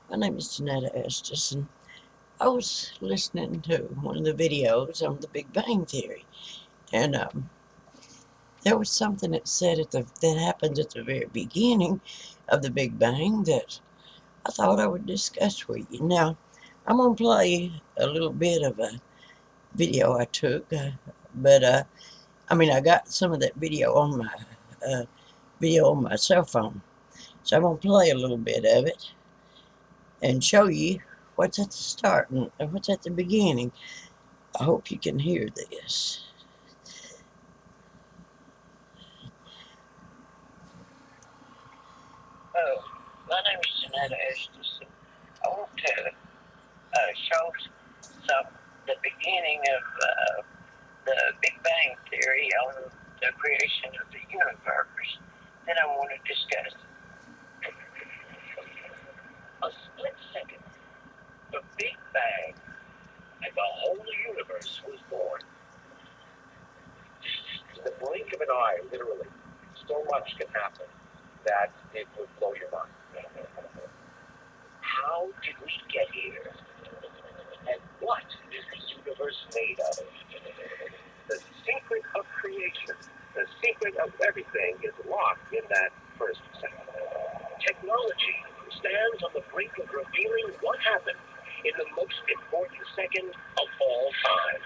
My name is Janetta Estes, and I was listening to one of the videos on the Big Bang Theory, and there was something that said that happened at the very beginning of the Big Bang that I thought I would discuss with you. Now, I'm gonna play a little bit of a video I took, but I got some of that video on my cell phone, so I'm gonna play a little bit of it and show you what's at the start and what's at the beginning. I hope you can hear this. Oh, my name is Janetta Estes. I want to show some the beginning of the Big Bang Theory on the creation of the universe. Then I want to discuss a split second. The Big Bang and the whole universe was born. In the blink of an eye, literally, so much can happen that it would blow your mind. How did we get here? And what is the universe made of? The secret of creation, the secret of everything is locked in that first second. Technology stands on the brink of revealing what happened in the most important second of all time.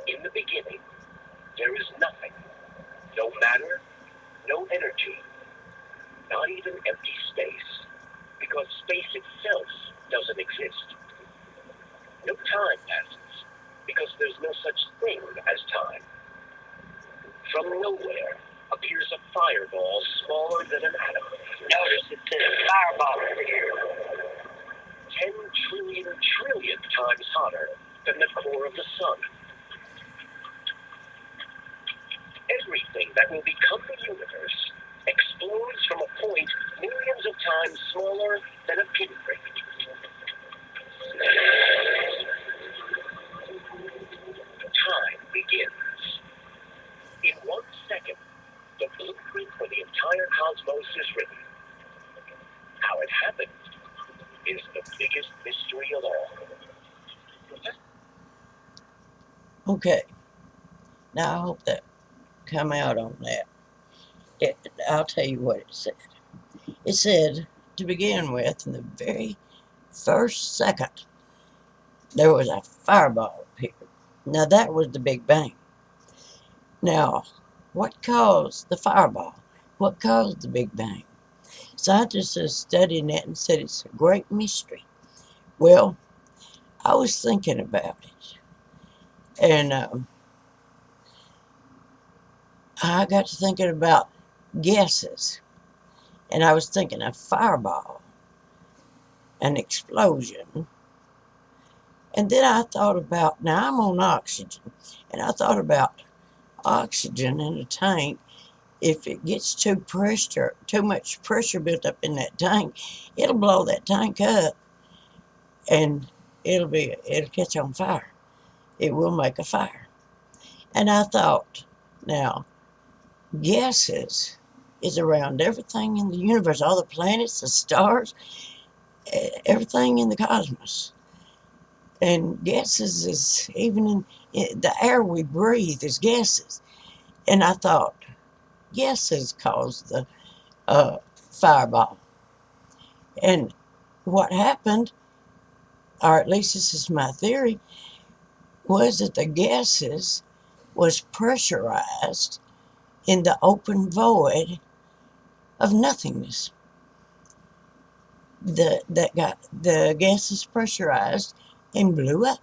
In the beginning, there is nothing. No matter, no energy, not even empty space, because space itself doesn't exist. No time passes, because there's no such thing as time. From nowhere appears a fireball smaller than an atom. Notice it says fireball here. 10 trillion trillionth times hotter than the core of the sun. Everything that will become the universe explodes from a point millions of times smaller than a pinprick. Time begins. In 1 second, the blueprint for the entire cosmos is written. How it happened is the biggest mystery of all. Okay, now I hope that come out on that. I'll tell you what it said. It said, to begin with, in the very first second, there was a fireball appeared. Now that was the Big Bang. Now, what caused the fireball? What caused the Big Bang? Scientists have studied it and said it's a great mystery. Well, I was thinking about it, and I got to thinking about gases, and I was thinking a fireball, an explosion, and then I thought about, now I'm on oxygen, and I thought about oxygen in a tank. If it gets too much pressure built up in that tank, it'll blow that tank up, and it'll catch on fire. It will make a fire. And I thought, now, gases is around everything in the universe, all the planets, the stars, everything in the cosmos. And gases is even in the air we breathe is gases. And I thought, gases caused the fireball. And what happened, or at least this is my theory, was that the gases was pressurized in the open void of nothingness. The gases pressurized and blew up.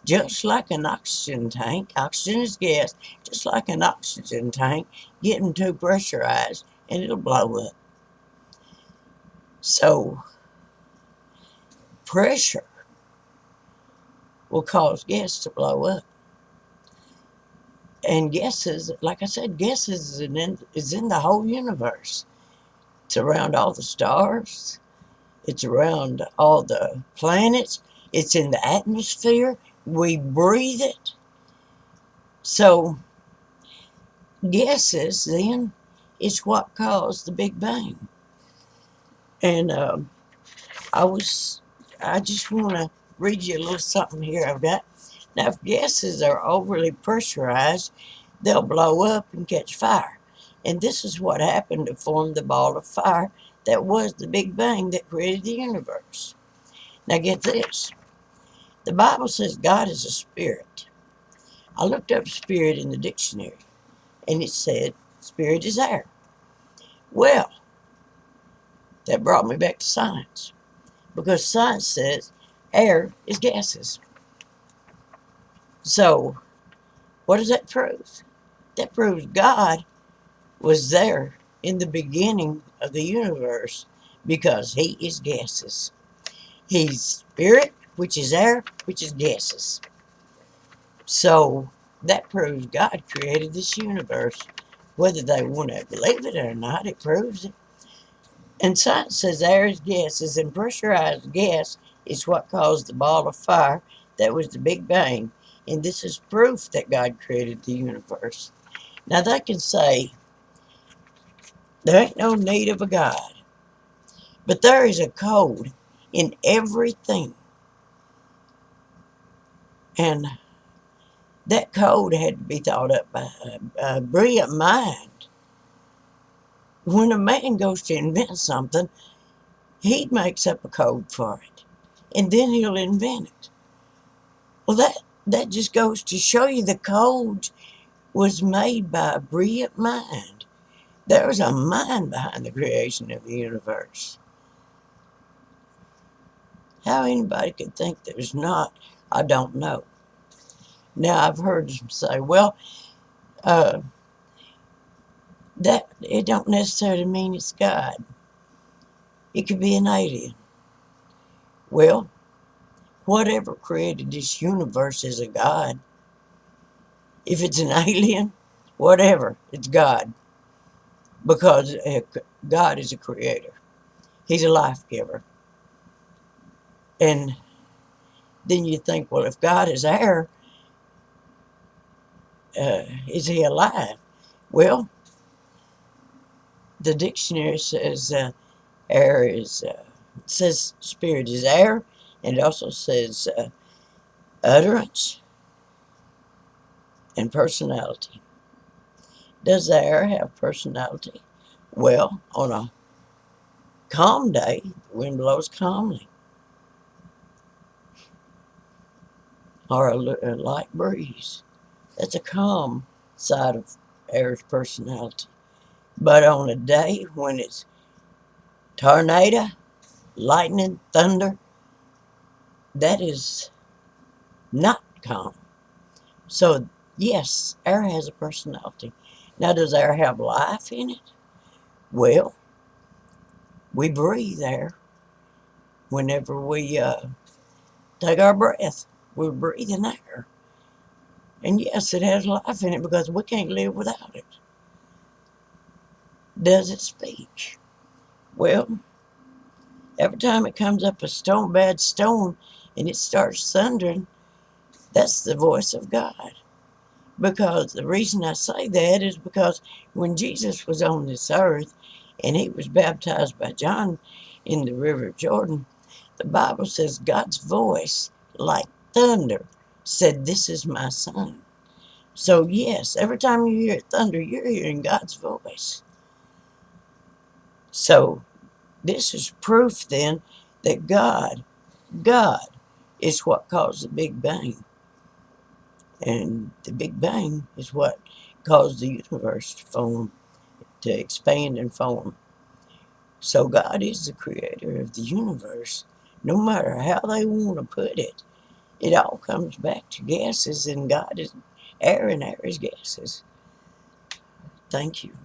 Just like an oxygen tank, oxygen is gas, just like an oxygen tank getting too pressurized and it'll blow up. So, pressure will cause gas to blow up. And gases, like I said, gases is in the whole universe. It's around all the stars. It's around all the planets. It's in the atmosphere. We breathe it. So, gases, then, is what caused the Big Bang. And I just want to read you a little something here I've got. Now, if gases are overly pressurized, they'll blow up and catch fire. And this is what happened to form the ball of fire that was the Big Bang that created the universe. Now, get this. The Bible says God is a spirit. I looked up spirit in the dictionary, and it said spirit is air. Well, that brought me back to science, because science says air is gases. So, what does that prove? That proves God was there in the beginning of the universe because he is gases. He's spirit, which is air, which is gases. So, that proves God created this universe. Whether they want to believe it or not, it proves it. And science says air is gases, and pressurized gas is what caused the ball of fire that was the Big Bang. And this is proof that God created the universe. Now they can say, there ain't no need of a God. But there is a code in everything. And that code had to be thought up by a brilliant mind. When a man goes to invent something, he makes up a code for it. And then he'll invent it. Well, that just goes to show you the code was made by a brilliant mind. There was a mind behind the creation of the universe. How anybody could think there's not, I don't know. Now, I've heard them say, well, that it don't necessarily mean it's God. It could be an alien. Well, whatever created this universe is a God. If it's an alien, whatever, it's God. Because God is a creator. He's a life giver. And then you think, well, if God is air, is he alive? Well, the dictionary says air is, says spirit is air, and it also says utterance and personality. Does the air have personality? Well, on a calm day, the wind blows calmly. Or a light breeze. That's a calm side of air's personality. But on a day when it's tornado, lightning, thunder, that is not calm. So, yes, air has a personality. Now, does air have life in it? Well, we breathe air whenever we take our breath. We're breathing air. And yes, it has life in it because we can't live without it. Does it speak? Well, every time it comes up a bad stone, and it starts thundering, that's the voice of God. Because the reason I say that is because when Jesus was on this earth and he was baptized by John in the river of Jordan, the Bible says God's voice, like thunder, said, "This is my son." So yes, every time you hear thunder, you're hearing God's voice. So this is proof then that God is what caused the Big Bang. And the Big Bang is what caused the universe to form, to expand and form. So God is the creator of the universe. No matter how they want to put it, it all comes back to gases, and God is air, and air is gases. Thank you.